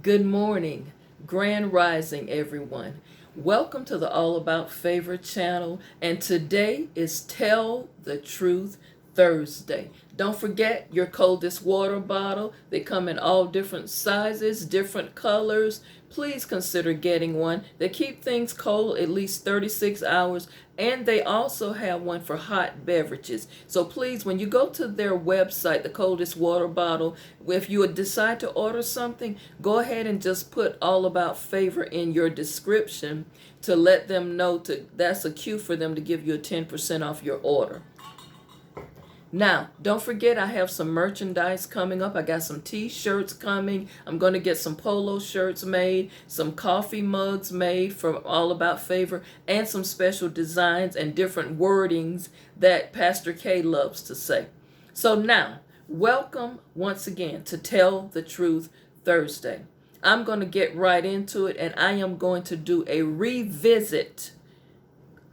Good morning, grand rising, everyone. Welcome to the All About Favor channel, and today is Tell the Truth Thursday. Don't forget your coldest water bottle. They come in all different sizes, different colors. Please consider getting one. They keep things cold at least 36 hours, and they also have one for hot beverages. So please, when you go to their website, the coldest water bottle, if you would decide to order something, go ahead and just put All About Favor in your description to let them know that's a cue for them to give you a 10% off your order. Now, don't forget I have some merchandise coming up. I got some t-shirts coming. I'm going to get some polo shirts made, some coffee mugs made from All About Favor, and some special designs and different wordings that Pastor K loves to say. So now, welcome once again to Tell the Truth Thursday. I'm going to get right into it, and I am going to do a revisit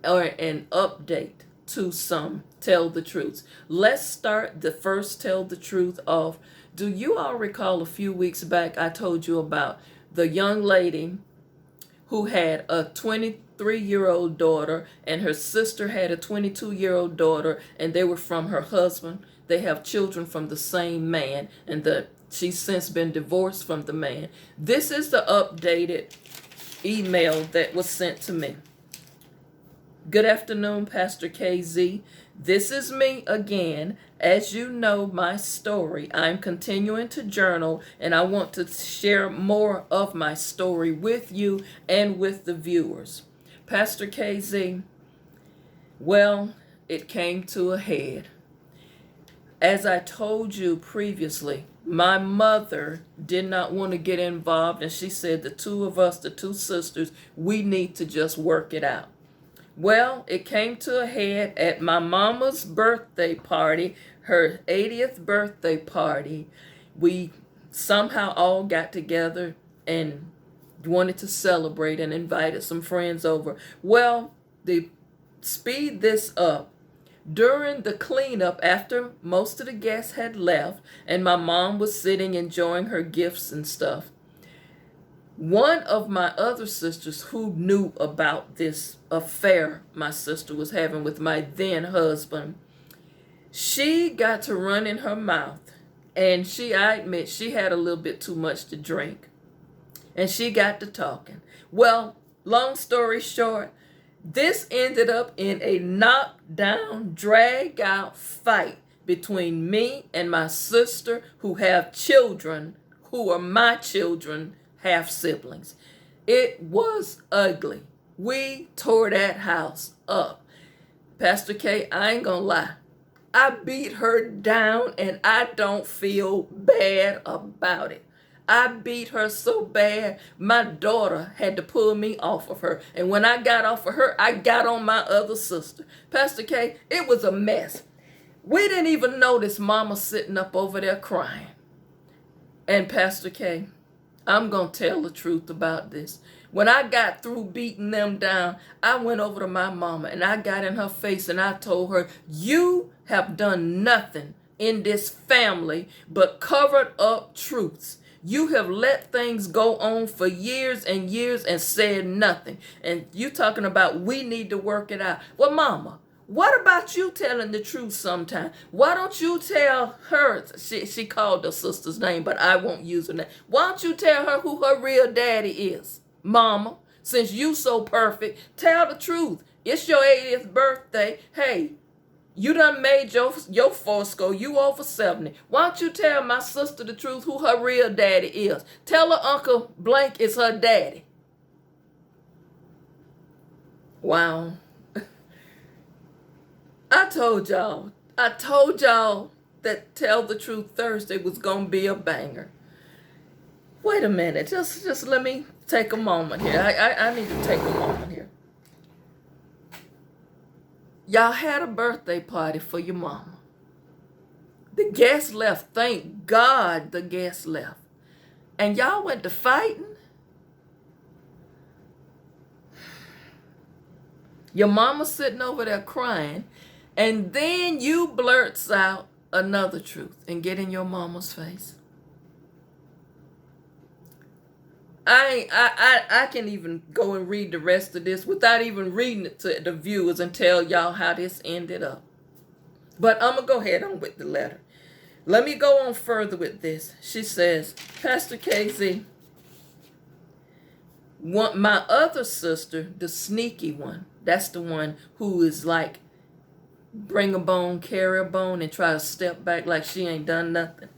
or an update to some Tell the Truths. Let's start the first Tell the Truth off. Do you all recall a few weeks back I told you about the young lady who had a 23-year-old daughter and her sister had a 22-year-old daughter, and they were from her husband? They have children from the same man, and she's since been divorced from the man. This is the updated email that was sent to me. Good afternoon, Pastor KZ. This is me again. As you know my story, I'm continuing to journal, and I want to share more of my story with you and with the viewers. Pastor KZ, well, it came to a head. As I told you previously, my mother did not want to get involved, and she said the two of us, the two sisters, we need to just work it out. Well, it came to a head at my mama's birthday party, her 80th birthday party. We somehow all got together and wanted to celebrate and invited some friends over. Well, to speed this up, during the cleanup, after most of the guests had left and my mom was sitting enjoying her gifts and stuff, one of my other sisters who knew about this affair my sister was having with my then husband, she got to run in her mouth, and I admit she had a little bit too much to drink, and she got to talking. Well, long story short, this ended up in a knockdown, drag out fight between me and my sister who have children who are my children, half siblings. It was ugly. We tore that house up. Pastor K, I ain't gonna lie. I beat her down, and I don't feel bad about it. I beat her so bad, my daughter had to pull me off of her. And when I got off of her, I got on my other sister. Pastor K, it was a mess. We didn't even notice Mama sitting up over there crying. And Pastor K, I'm going to tell the truth about this. When I got through beating them down, I went over to my mama and I got in her face and I told her, you have done nothing in this family but covered up truths. You have let things go on for years and years and said nothing. And you talking about we need to work it out. Well, mama, what about you telling the truth sometime? Why don't you tell her, she called her sister's name, but I won't use her name. Why don't you tell her who her real daddy is? Mama, since you so perfect, tell the truth. It's your 80th birthday. Hey, you done made your Fourscore. You over 70. Why don't you tell my sister the truth who her real daddy is? Tell her Uncle Blank is her daddy. Wow. I told y'all that Tell the Truth Thursday was going to be a banger. Wait a minute. Just let me take a moment here. I need to take a moment here. Y'all had a birthday party for your mama. The guests left. Thank God the guests left. And y'all went to fighting? Your mama sitting over there crying, and then you blurts out another truth and get in your mama's face. I can even go and read the rest of this without even reading it to the viewers and tell y'all how this ended up. But I'm going to go ahead on with the letter. Let me go on further with this. She says, Pastor KZ, my other sister, the sneaky one, that's the one who is like, bring a bone, carry a bone, and try to step back like she ain't done nothing.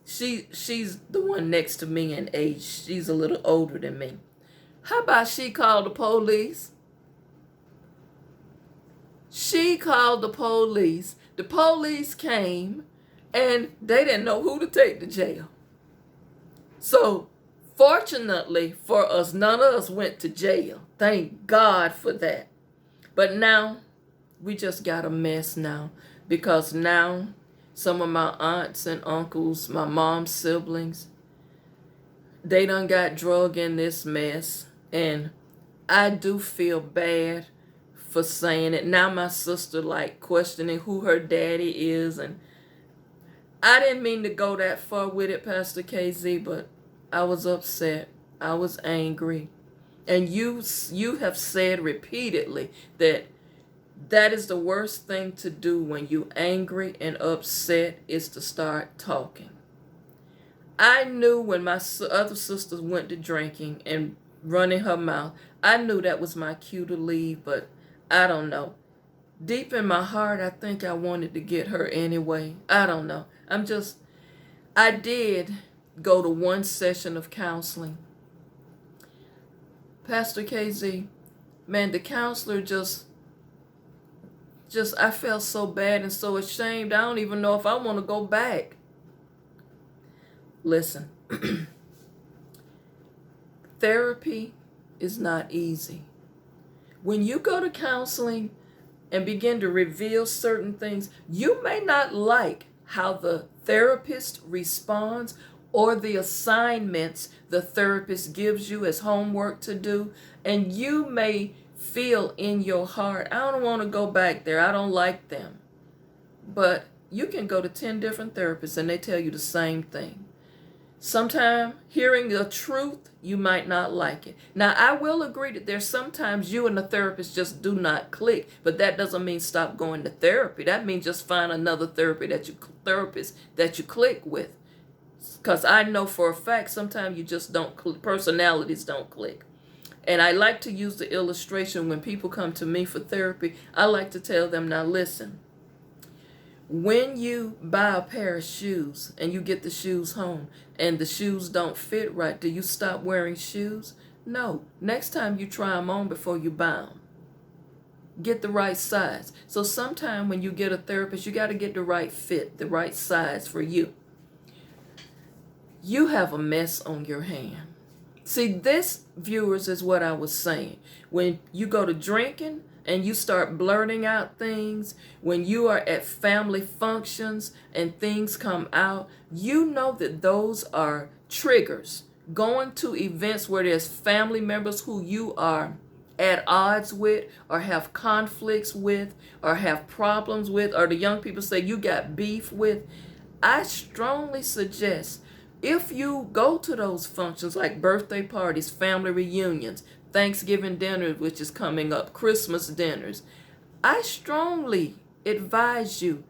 She's the one next to me in age. She's a little older than me. How about she called the police? She called the police. The police came, and they didn't know who to take to jail. So, fortunately for us, none of us went to jail. Thank God for that. But now, we just got a mess now. Because now, some of my aunts and uncles, my mom's siblings, they done got drug in this mess. And I do feel bad for saying it. Now my sister like questioning who her daddy is, and I didn't mean to go that far with it, Pastor KZ, but I was upset. I was angry. And you have said repeatedly that is the worst thing to do when you're angry and upset, is to start talking. I knew when my other sisters went to drinking and running her mouth, I knew that was my cue to leave, but I don't know. Deep in my heart, I think I wanted to get her anyway. I don't know. I did go to one session of counseling. Pastor KZ, man, the counselor just I felt so bad and so ashamed. I don't even know if I want to go back. Listen, therapy is not easy. When you go to counseling and begin to reveal certain things, you may not like how the therapist responds or the assignments the therapist gives you as homework to do, and you may feel in your heart, I don't want to go back there. I don't like them. But you can go to 10 different therapists and they tell you the same thing. Sometimes hearing the truth, you might not like it. Now, I will agree that there's sometimes you and the therapist just do not click, but that doesn't mean stop going to therapy. That means just find another therapist that you click with. Because I know for a fact sometimes you just don't personalities don't click. And I like to use the illustration when people come to me for therapy. I like to tell them, now listen, when you buy a pair of shoes and you get the shoes home and the shoes don't fit right, do you stop wearing shoes? No. Next time you try them on before you buy them. Get the right size. So sometime when you get a therapist, you got to get the right fit, the right size for you. You have a mess on your hand. See, this, viewers, is what I was saying. When you go to drinking and you start blurting out things, when you are at family functions and things come out, you know that those are triggers. Going to events where there's family members who you are at odds with or have conflicts with or have problems with, or the young people say you got beef with, I strongly suggest if you go to those functions like birthday parties, family reunions, Thanksgiving dinners, which is coming up, Christmas dinners, I strongly advise you,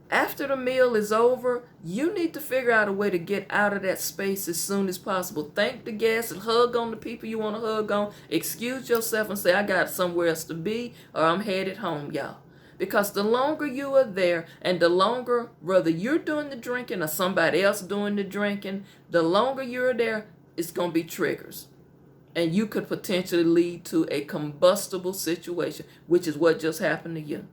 after the meal is over, you need to figure out a way to get out of that space as soon as possible. Thank the guests and hug on the people you want to hug on. Excuse yourself and say, I got somewhere else to be, or I'm headed home, y'all. Because the longer you are there, and the longer, whether you're doing the drinking or somebody else doing the drinking, the longer you're there, it's going to be triggers. And you could potentially lead to a combustible situation, which is what just happened to you.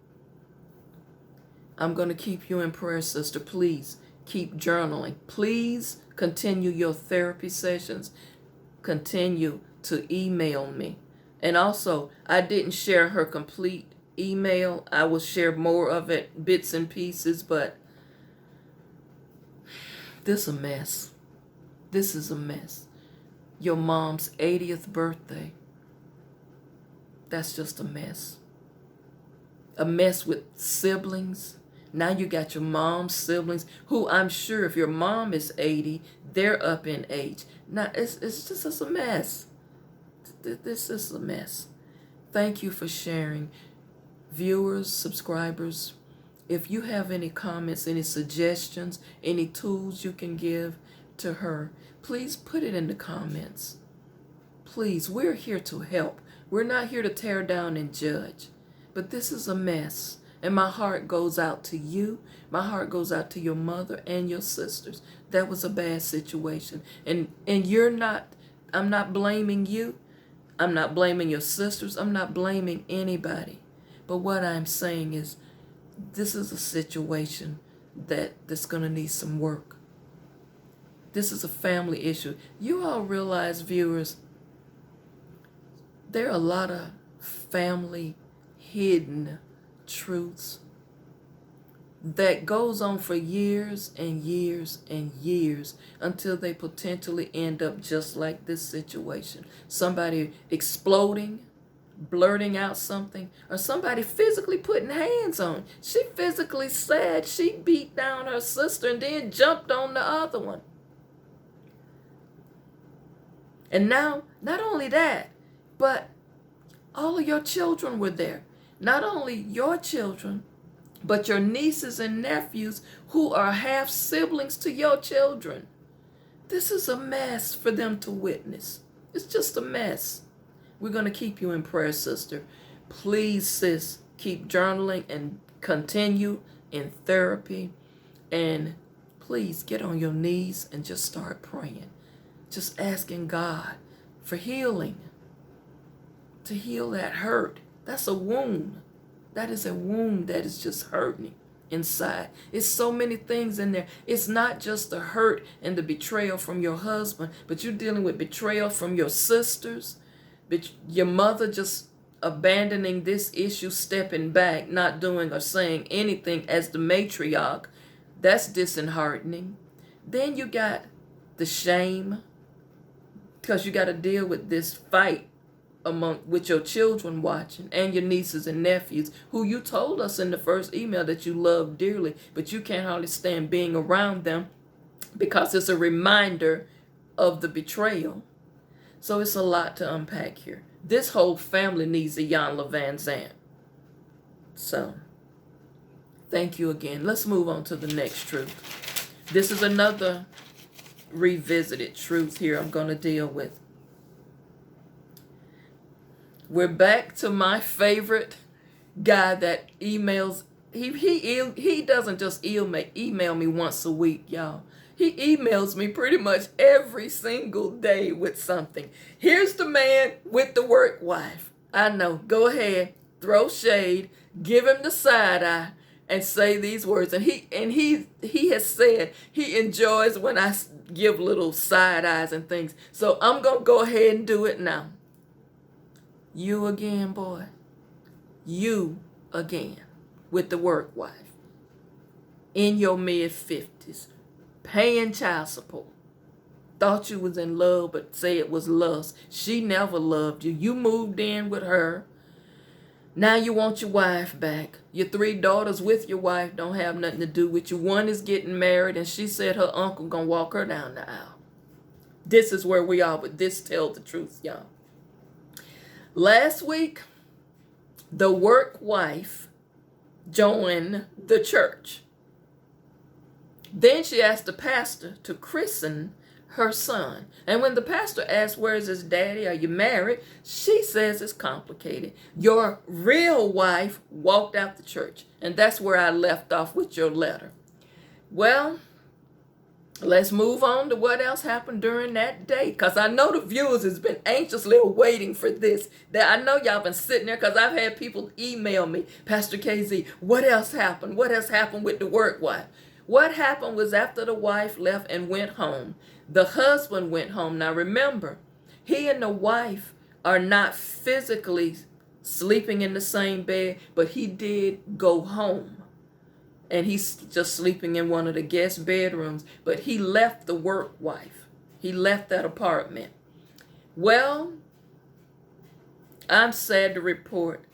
I'm going to keep you in prayer, sister. Please keep journaling. Please continue your therapy sessions. Continue to email me. And also, I didn't share her complete email. I will share more of it, bits and pieces, but this is a mess. This is a mess. Your mom's 80th birthday. That's just a mess. A mess with siblings, Now you got your mom's siblings, who I'm sure if your mom is 80, they're up in age. Now it's a mess. This is a mess. Thank you for sharing. Viewers, subscribers, if you have any comments, any suggestions, any tools you can give to her, please put it in the comments. Please, we're here to help. We're not here to tear down and judge. But this is a mess. And my heart goes out to you. My heart goes out to your mother and your sisters. That was a bad situation. And I'm not blaming you. I'm not blaming your sisters. I'm not blaming anybody. But what I'm saying is, this is a situation that's going to need some work. This is a family issue. You all realize, viewers, there are a lot of family hidden truths that goes on for years and years and years until they potentially end up just like this situation. Somebody exploding, blurting out something, or somebody physically putting hands on. She physically said she beat down her sister and then jumped on the other one. And now, not only that, but all of your children were there. Not only your children, but your nieces and nephews who are half siblings to your children. This is a mess for them to witness. It's just a mess. We're going to keep you in prayer, sister. Please, sis, keep journaling and continue in therapy. And please get on your knees and just start praying. Just asking God for healing. To heal that hurt. That's a wound. That is a wound that is just hurting inside. It's so many things in there. It's not just the hurt and the betrayal from your husband, but you're dealing with betrayal from your sisters, your mother just abandoning this issue, stepping back, not doing or saying anything as the matriarch. That's disheartening. Then you got the shame, because you got to deal with this fight with your children watching and your nieces and nephews, who you told us in the first email that you love dearly, but you can't hardly stand being around them because it's a reminder of the betrayal. So it's a lot to unpack here. This whole family needs a Iyanla Vanzant. So thank you again. Let's move on to the next truth. This is another revisited truth here I'm going to deal with. We're back to my favorite guy that emails. He doesn't just email me once a week, y'all. He emails me pretty much every single day with something. Here's the man with the work wife. I know. Go ahead, throw shade, give him the side eye, and say these words. And he has said he enjoys when I give little side eyes and things. So I'm gonna go ahead and do it now. You again, boy. You again with the work wife. In your mid-50s. Paying child support. Thought you was in love, but say it was lust. She never loved you. You moved in with her. Now you want your wife back. Your 3 daughters with your wife don't have nothing to do with you. One is getting married, and she said her uncle gonna walk her down the aisle. This is where we are, but this tells the truth, y'all. Last week, the work wife joined the church. Then she asked the pastor to christen her son. And when the pastor asked, "Where's his daddy? Are you married?" she says it's complicated. Your real wife walked out the church. And that's where I left off with your letter. Well, let's move on to what else happened during that day. Because I know the viewers has been anxiously waiting for this. That I know y'all been sitting there, because I've had people email me, "Pastor KZ, what else happened? What else happened with the work wife?" What happened was, after the wife left and went home, the husband went home. Now remember, he and the wife are not physically sleeping in the same bed, but he did go home. And he's just sleeping in one of the guest bedrooms. But he left the work wife. He left that apartment. Well, I'm sad to report,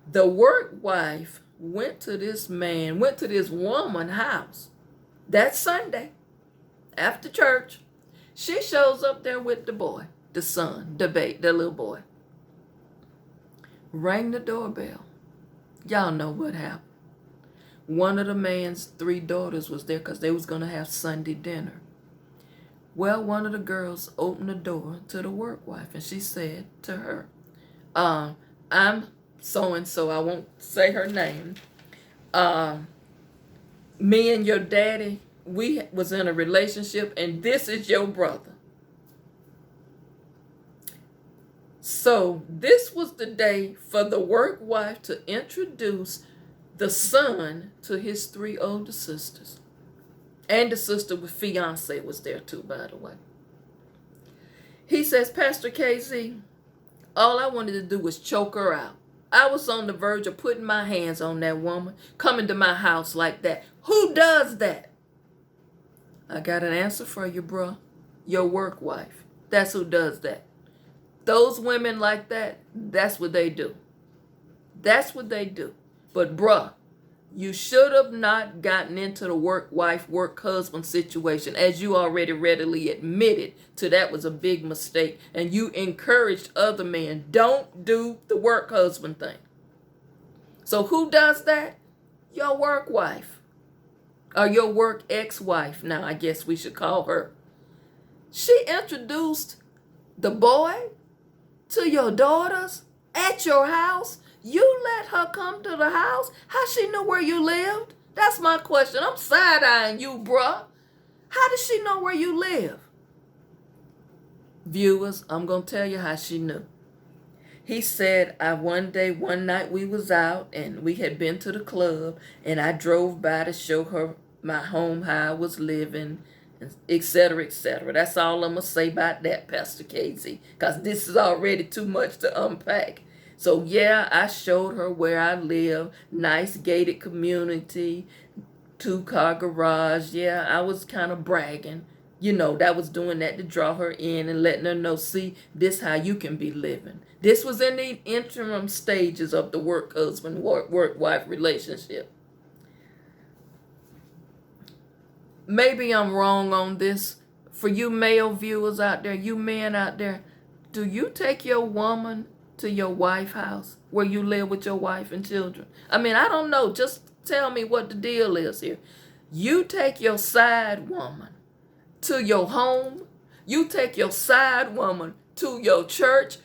the work wife went to this woman's house that Sunday after church. She shows up there with the boy, the son, the little boy. Rang the doorbell. Y'all know what happened. One of the man's 3 daughters was there because they was going to have Sunday dinner. Well, one of the girls opened the door to the work wife, and she said to her, I'm so-and-so, I won't say her name. Me and your daddy, we was in a relationship, and this is your brother. So this was the day for the work wife to introduce the son to his 3 older sisters. And the sister with fiance was there too, by the way. He says, Pastor KZ, all I wanted to do was choke her out. I was on the verge of putting my hands on that woman, coming to my house like that. Who does that? I got an answer for you, bruh. Your work wife. That's who does that. Those women like that, that's what they do. That's what they do. But bruh, you should have not gotten into the work wife, work husband situation, as you already readily admitted to that was a big mistake. And you encouraged other men, don't do the work husband thing. So who does that? Your work wife. Or your work ex-wife, now I guess we should call her. She introduced the boy to your daughters at your house. You let her come to the house? How she knew where you lived? That's my question. I'm side-eyeing you, bruh. How did she know where you live? Viewers, I'm going to tell you how she knew. He said, one night we was out and we had been to the club and I drove by to show her my home, how I was living, etc., etc. That's all I'm going to say about that, Pastor KZ, because this is already too much to unpack. So yeah, I showed her where I live, nice gated community, 2-car garage. Yeah, I was kind of bragging. You know, that was doing that to draw her in and letting her know, see, this how you can be living. This was in the interim stages of the work husband, work wife relationship. Maybe I'm wrong on this. For you male viewers out there, you men out there, do you take your woman to your wife's house where you live with your wife and children? I mean, I don't know. Just tell me what the deal is here. You take your side woman to your home. You take your side woman to your church.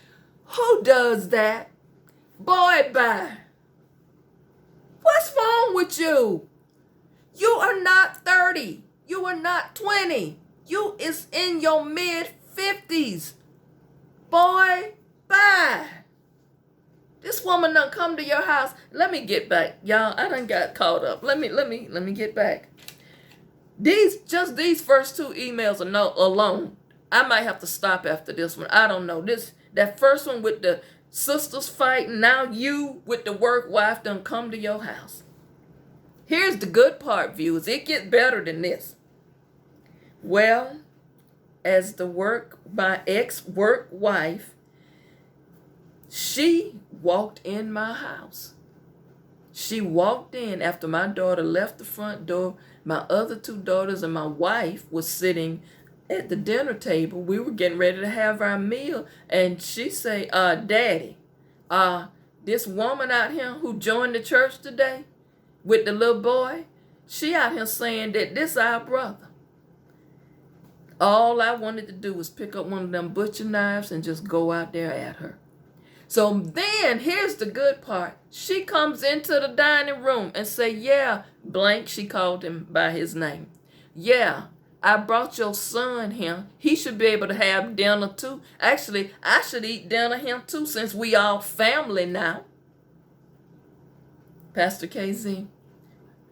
Who does that? Boy, bye. What's wrong with you? You are not 30. You are not 20. You is in your mid-50s. Boy, bye. This woman done come to your house. Let me get back. Y'all, I done got caught up. Let me get back. These first 2 emails alone, I might have to stop after this one. I don't know. That first one with the sisters fighting, now you with the work wife done come to your house. Here's the good part, viewers. It gets better than this. Well, as my ex-work wife, she walked in my house. She walked in after my daughter left the front door. My other 2 daughters and my wife was sitting at the dinner table. We were getting ready to have our meal. And she say, Daddy, this woman out here who joined the church today with the little boy, she out here saying that this our brother. All I wanted to do was pick up one of them butcher knives and just go out there at her. So then, here's the good part. She comes into the dining room and say, yeah, blank, she called him by his name. Yeah, I brought your son here. He should be able to have dinner too. Actually, I should eat dinner here too since we all family now. Pastor KZ,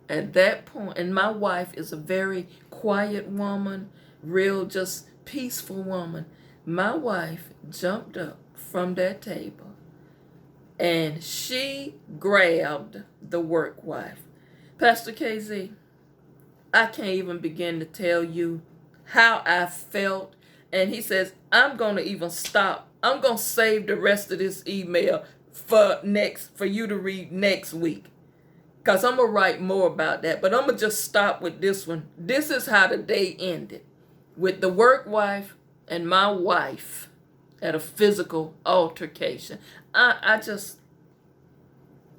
at that point, and my wife is a very quiet woman, real just peaceful woman. My wife jumped up from that table and she grabbed the work wife. Pastor KZ, I can't even begin to tell you how I felt. And he says, I'm going to even stop. I'm going to save the rest of this email for you to read next week. Because I'm going to write more about that. But I'm going to just stop with this one. This is how the day ended. With the work wife and my wife at a physical altercation. I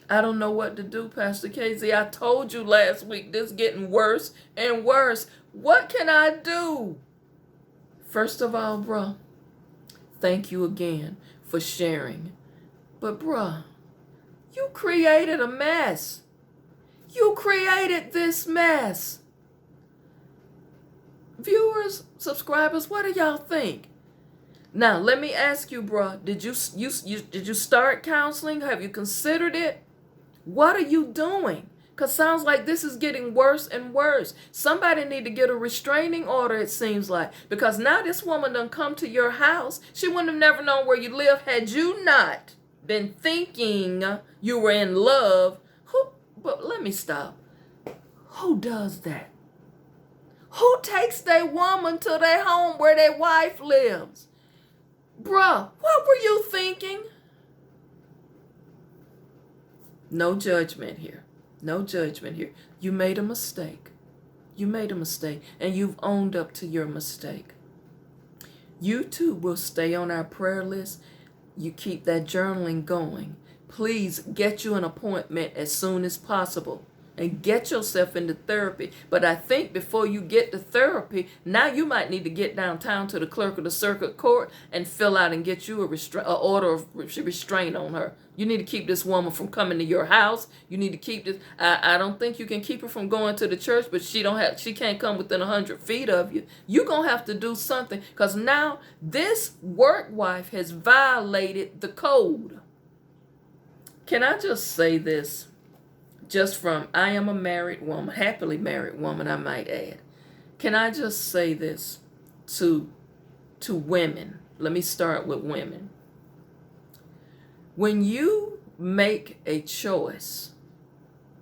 don't know what to do, Pastor Casey. I told you last week this getting worse and worse. What can I do? First of all, bruh, thank you again for sharing. But bruh, you created a mess. You created this mess. Viewers, subscribers, what do y'all think? Now, let me ask you, bruh, did you start counseling? Have you considered it? What are you doing? Because sounds like this is getting worse and worse. Somebody need to get a restraining order, it seems like. Because now this woman done come to your house. She wouldn't have never known where you live had you not been thinking you were in love. But let me stop. Who does that? Who takes their woman to their home where their wife lives? Bruh, what were you thinking? No judgment here. No judgment here. You made a mistake. You made a mistake, and you've owned up to your mistake. You too will stay on our prayer list. You keep that journaling going. Please get you an appointment as soon as possible and get yourself into therapy. But I think before you get to therapy, now you might need to get downtown to the clerk of the circuit court and fill out and get you a order of restraint on her. You need to keep this woman from coming to your house. You need to keep this. I don't think you can keep her from going to the church, but she can't come within 100 feet of you. You're going to have to do something, because now this work wife has violated the code. Can I just say this? Just from, I am a married woman, happily married woman, I might add. Can I just say this to women? Let me start with women. When you make a choice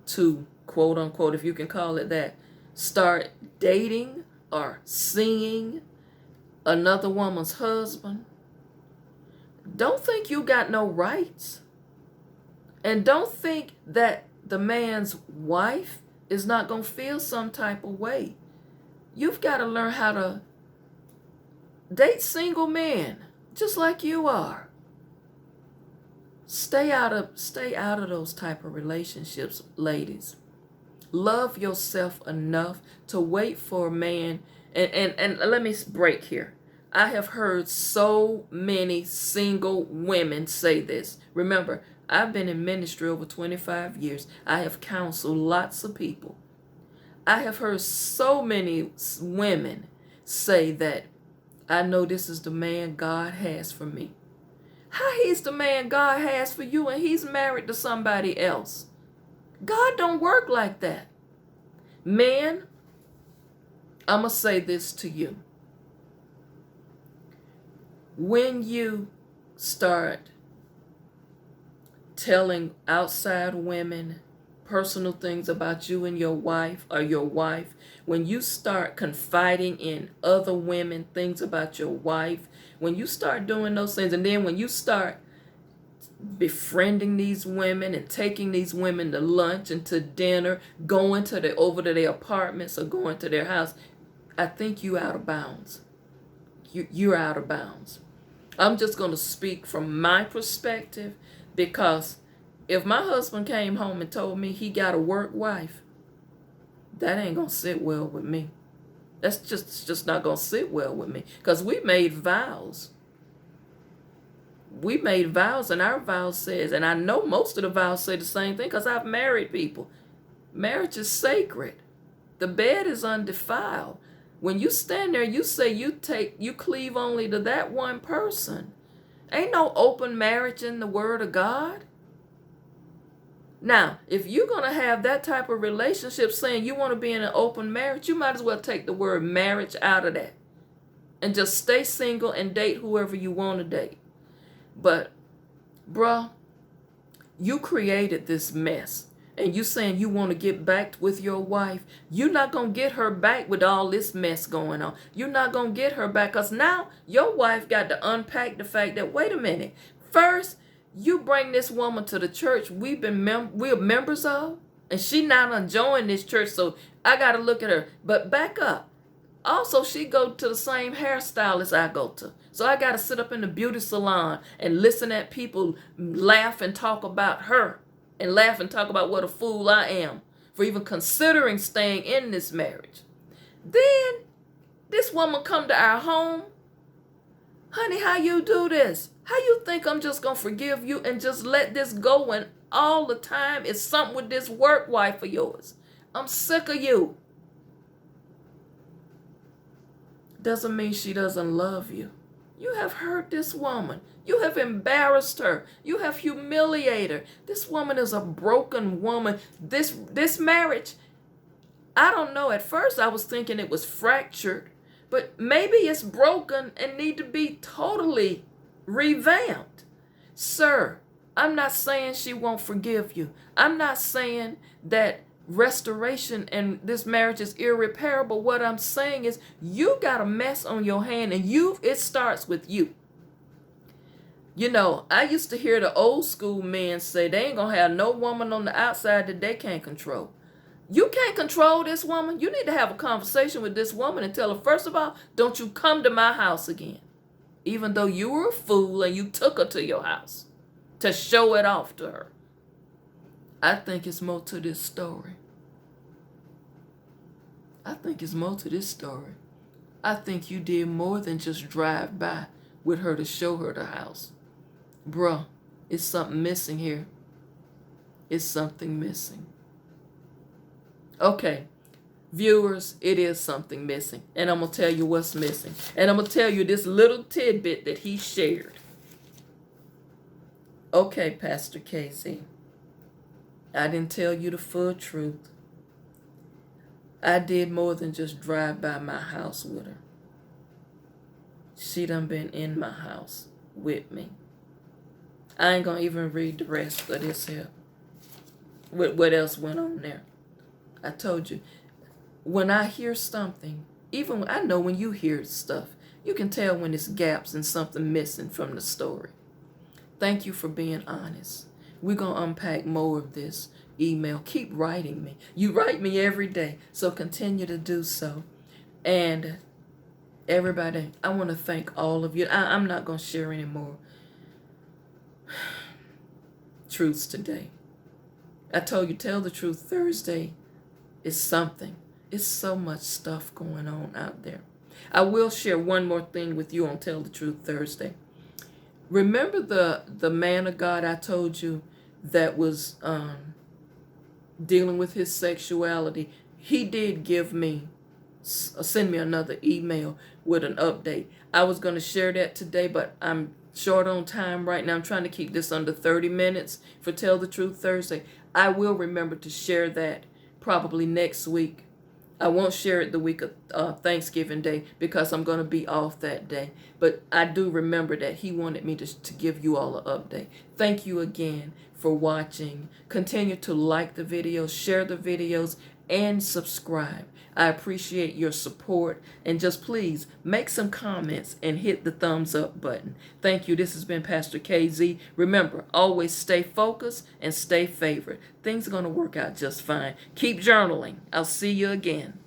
to, quote unquote, if you can call it that, start dating or seeing another woman's husband, don't think you got no rights. And don't think that the man's wife is not going to feel some type of way. You've got to learn how to date single men, just like you are. Stay out of those type of relationships, ladies. Love yourself enough to wait for a man. And let me break here. I have heard so many single women say this. Remember, I've been in ministry over 25 years. I have counseled lots of people. I have heard so many women say that I know this is the man God has for me. How he's the man God has for you and he's married to somebody else? God don't work like that. Man, I'm going to say this to you. When you start telling outside women personal things about you and your wife, or your wife, when you start confiding in other women things about your wife, when you start doing those things, and then when you start befriending these women and taking these women to lunch and to dinner, going to over to their apartments or going to their house, I think you out of bounds. You're out of bounds. I'm just going to speak from my perspective, because if my husband came home and told me he got a work wife, that ain't going to sit well with me. That's just not going to sit well with me, because we made vows. We made vows, and our vows says, and I know most of the vows say the same thing, because I've married people. Marriage is sacred. The bed is undefiled. When you stand there, you say you cleave only to that one person. Ain't no open marriage in the Word of God. Now, if you're going to have that type of relationship saying you want to be in an open marriage, you might as well take the word marriage out of that and just stay single and date whoever you want to date. But, bruh, you created this mess, and you saying you want to get back with your wife. You're not going to get her back with all this mess going on. You're not going to get her back, because now your wife got to unpack the fact that, wait a minute, first, you bring this woman to the church we're members of. And she not enjoying this church, so I got to look at her. But back up. Also, she go to the same hairstylist I go to. So I got to sit up in the beauty salon and listen at people laugh and talk about her and laugh and talk about what a fool I am for even considering staying in this marriage. Then this woman come to our home. Honey, how you do this? How you think I'm just going to forgive you and just let this go when all the time it's something with this work wife of yours? I'm sick of you. Doesn't mean she doesn't love you. You have hurt this woman. You have embarrassed her. You have humiliated her. This woman is a broken woman. This marriage, I don't know. At first I was thinking it was fractured, but maybe it's broken and need to be totally revamped. Sir, I'm not saying she won't forgive you. I'm not saying that restoration and this marriage is irreparable. What I'm saying is you got a mess on your hand, and it starts with you. You know, I used to hear the old school men say they ain't gonna have no woman on the outside that they can't control. You can't control this woman. You need to have a conversation with this woman and tell her, first of all, don't you come to my house again. Even though you were a fool and you took her to your house to show it off to her. I think it's more to this story. I think you did more than just drive by with her to show her the house. Bruh, it's something missing here. It's something missing. Okay, viewers, it is something missing. And I'm going to tell you what's missing. And I'm going to tell you this little tidbit that he shared. Okay, Pastor KZ, I didn't tell you the full truth. I did more than just drive by my house with her. She done been in my house with me. I ain't gonna even read the rest of this here. What else went on there? I told you, when I hear something, even I know when you hear stuff, you can tell when it's gaps and something missing from the story. Thank you for being honest. We're going to unpack more of this email. Keep writing me. You write me every day, so continue to do so. And everybody, I want to thank all of you. I'm not going to share any more truths today. I told you, Tell the Truth Thursday is something. It's so much stuff going on out there. I will share one more thing with you on Tell the Truth Thursday. Remember the man of God I told you that was dealing with his sexuality? He did send me another email with an update. I was going to share that today, but I'm short on time right now. I'm trying to keep this under 30 minutes for Tell the Truth Thursday. I will remember to share that probably next week. I won't share it the week of Thanksgiving Day because I'm going to be off that day. But I do remember that he wanted me to give you all an update. Thank you again for watching. Continue to like the videos, share the videos, and subscribe. I appreciate your support. And just please make some comments and hit the thumbs up button. Thank you. This has been Pastor KZ. Remember, always stay focused and stay favored. Things are going to work out just fine. Keep journaling. I'll see you again.